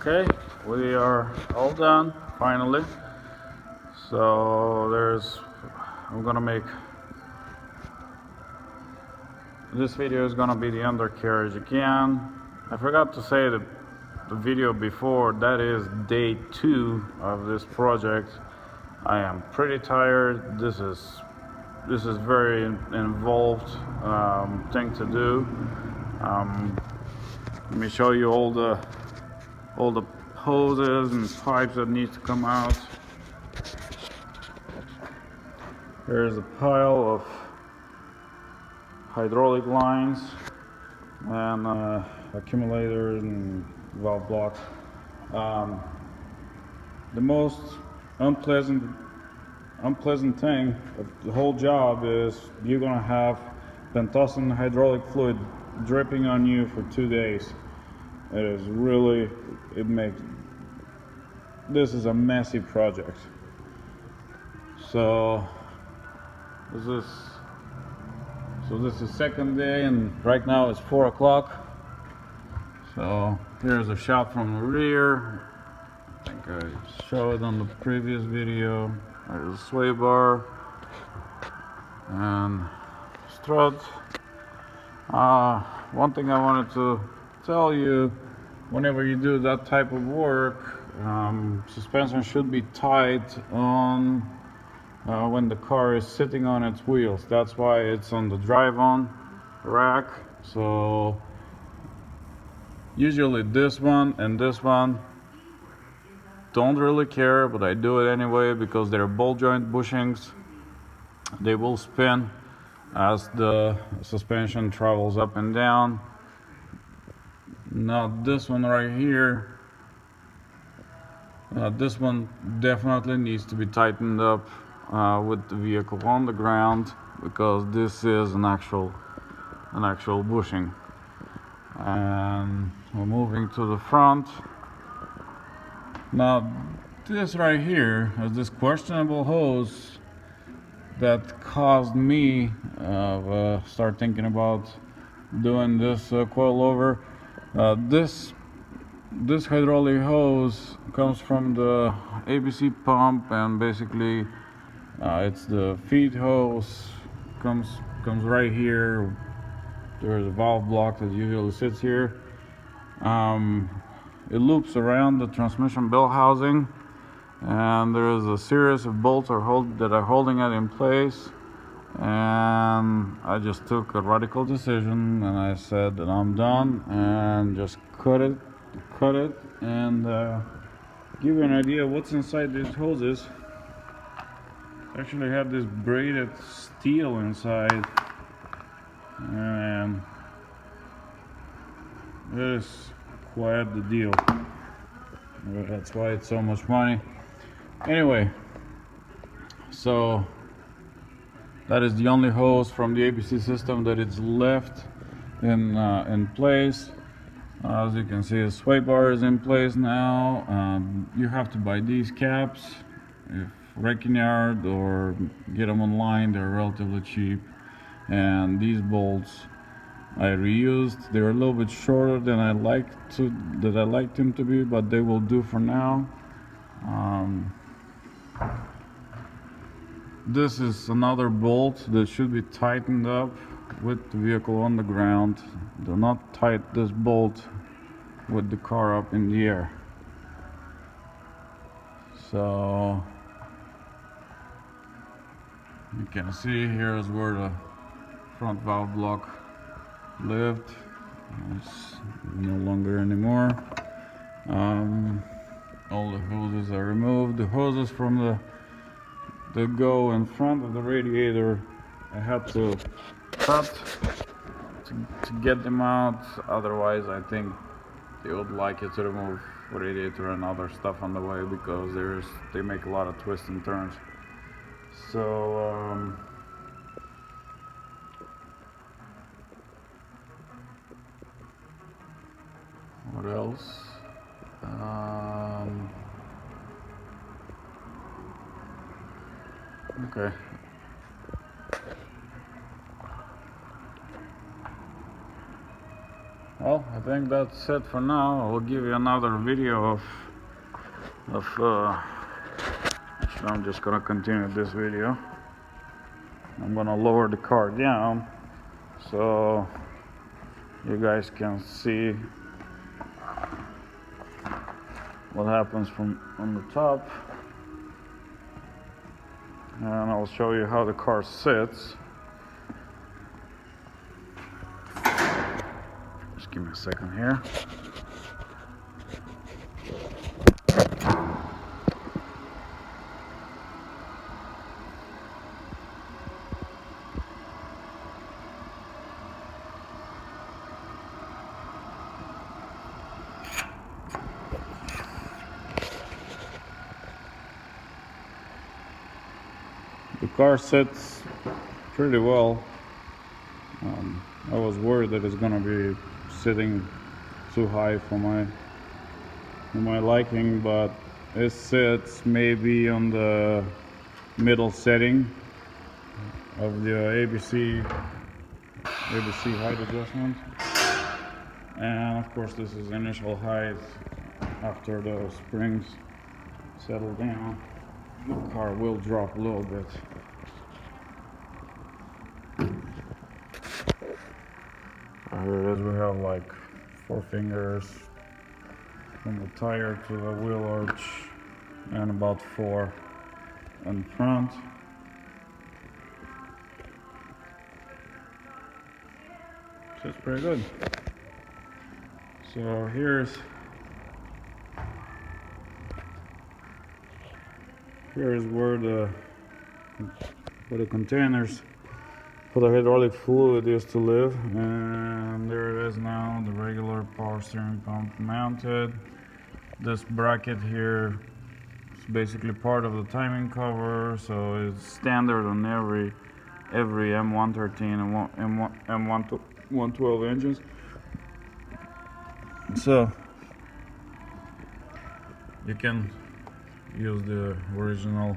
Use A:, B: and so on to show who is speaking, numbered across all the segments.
A: Okay, we are all done finally. So I'm gonna make, this video is gonna be the undercarriage again. I forgot to say that the video before, that is day 2 of this project. I am pretty tired. This is very involved thing to do. Let me show you all the hoses and pipes that need to come out. There's a pile of hydraulic lines and accumulators and valve blocks. The most unpleasant thing of the whole job is you're gonna have pentossan hydraulic fluid dripping on you for 2 days. This is a messy project. So this is second day, and right now it's 4 o'clock. So here's a shot from the rear. I think I showed on the previous video. There's a sway bar and strut. One thing I wanted to tell you, whenever you do that type of work, suspension should be tight on when the car is sitting on its wheels. That's why it's on the drive-on rack. So usually this one and this one don't really care, but I do it anyway because they're ball joint bushings. They will spin as the suspension travels up and down. Now this one right here, this one definitely needs to be tightened up with the vehicle on the ground, because this is an actual bushing. And we're moving to the front. Now this right here is this questionable hose that caused me start thinking about doing this coilover. This hydraulic hose comes from the ABC pump, and basically it's the feed hose. Comes right here. There's a valve block that usually sits here. It loops around the transmission bell housing, and there is a series of bolts that are holding it in place. And I just took a radical decision, and I said that I'm done, and just cut it, and give you an idea of what's inside these hoses. Actually have this braided steel inside, and it is quite the deal. That's why it's so much money. Anyway, so that is the only hose from the ABC system that is left in place. As you can see, the sway bar is in place now. You have to buy these caps if wrecking yard, or get them online. They're relatively cheap. And these bolts I reused. They're a little bit shorter than I liked them to be, but they will do for now. This is another bolt that should be tightened up with the vehicle on the ground. Do not tighten this bolt with the car up in the air. So you can see here is where the front valve block lived. It's no longer anymore. All the hoses are removed. The hoses from the go in front of the radiator, I had to cut to get them out. Otherwise, I think they would like you to remove radiator and other stuff on the way, because they make a lot of twists and turns. So what else? Okay. Well, I think that's it for now. I'll give you another video actually, I'm just gonna continue this video. I'm gonna lower the car down so you guys can see what happens from on the top, and I'll show you how the car sits. Just give me a second here. The car sits pretty well. I was worried that it's gonna be sitting too high for my liking, but it sits maybe on the middle setting of the ABC height adjustment. And of course this is initial height. After the springs settle down, the car will drop a little bit. Here it is. We have like 4 fingers from the tire to the wheel arch, and about 4 in front. So it's pretty good. So here's where the containers for the hydraulic fluid used to live, and there it is now, the regular power steering pump mounted. This bracket here is basically part of the timing cover, so it's standard on every M113 and M112 engines. So you can use the original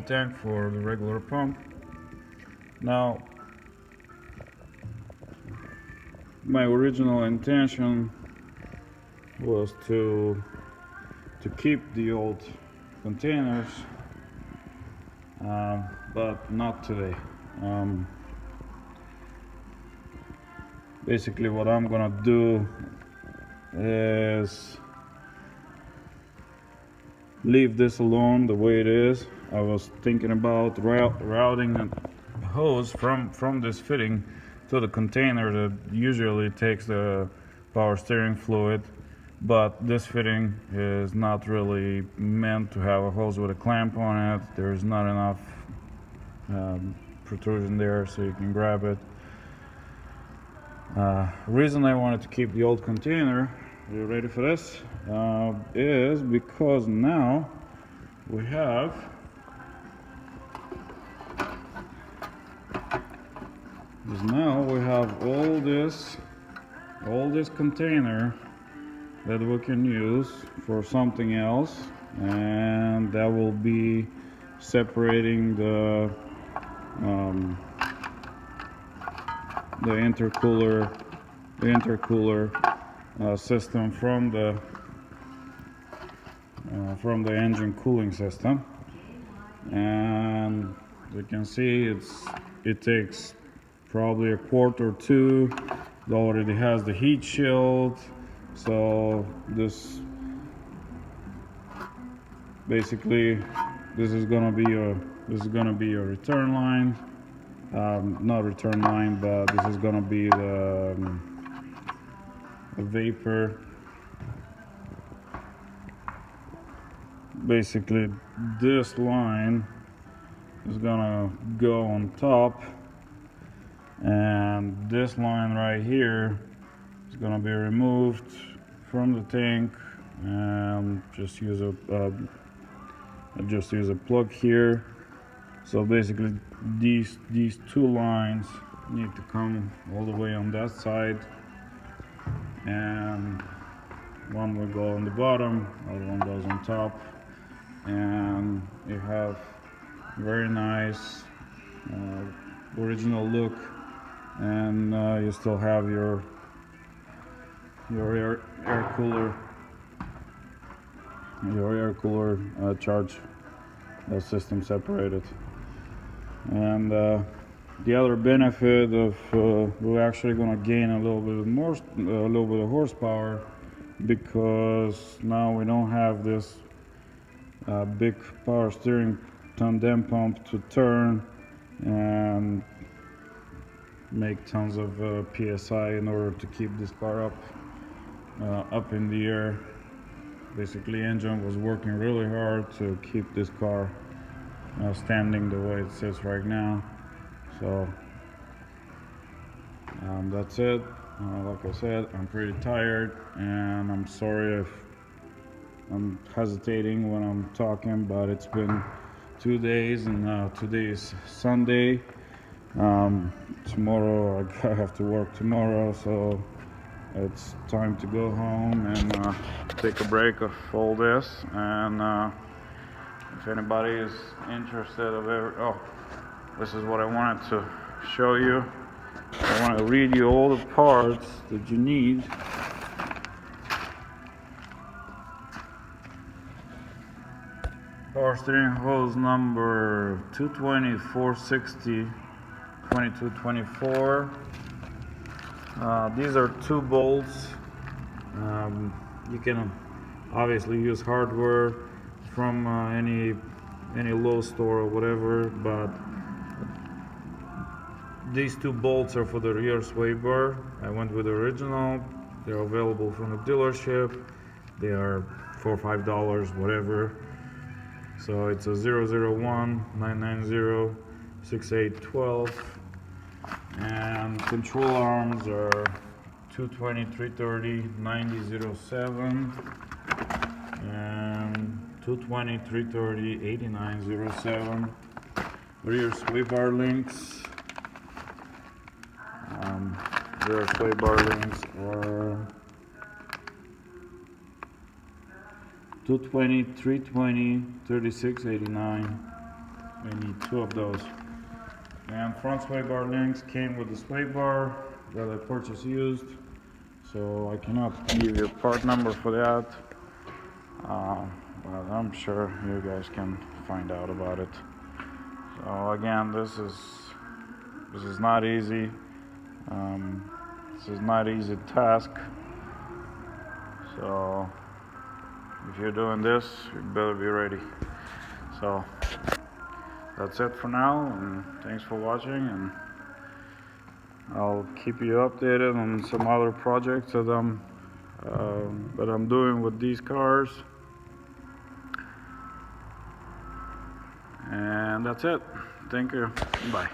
A: tank for the regular pump. Now, my original intention was to keep the old containers, but not today. Basically what I'm gonna do is leave this alone the way it is. I was thinking about routing a hose from this fitting to the container that usually takes the power steering fluid, but this fitting is not really meant to have a hose with a clamp on it. There's not enough protrusion there so you can grab it. Reason I wanted to keep the old container, are you ready for this? Is because now we have all this container that we can use for something else, and that will be separating the intercooler system from the engine cooling system. And you can see it takes probably a quart or 2. It already has the heat shield, so this basically this is gonna be a return line. Not return line, but this is gonna be the vapor. Basically this line is gonna go on top, and this line right here is gonna be removed from the tank, and just use a plug here. So basically these 2 lines need to come all the way on that side, and one will go on the bottom, other one goes on top, and you have very nice original look and you still have your air cooler, charge system separated. And the other benefit of we're actually going to gain a little bit of horsepower, because now we don't have this big power steering tandem pump to turn and make tons of psi in order to keep this car up in the air. Basically, engine was working really hard to keep this car standing the way it sits right now. So that's it. Like I said, I'm pretty tired, and I'm sorry if I'm hesitating when I'm talking, but it's been 2 days, and today is Sunday. Tomorrow I have to work tomorrow, so it's time to go home and take a break of all this. And if anybody is interested this is what I wanted to show you. I want to read you all the parts that you need. Power steering hose number 220-460 2224. These are 2 bolts. You can obviously use hardware from any Lowe's store or whatever, but these 2 bolts are for the rear sway bar. I went with the original. They're available from the dealership. They are $4 or $5, whatever. So it's a 001-990-6812, and control arms are 220-330-9007 and 220-330-8907. Rear sway bar links. Rear sway bar links are 220-320-3689. I need 2 of those. And front sway bar links came with the sway bar that I purchased used, so I cannot give you a part number for that, but I'm sure you guys can find out about it. So again, this is not easy. This is not an easy task. So if you're doing this, you better be ready. So that's it for now, and thanks for watching, and I'll keep you updated on some other projects that I'm doing with these cars. And that's it. Thank you. Bye.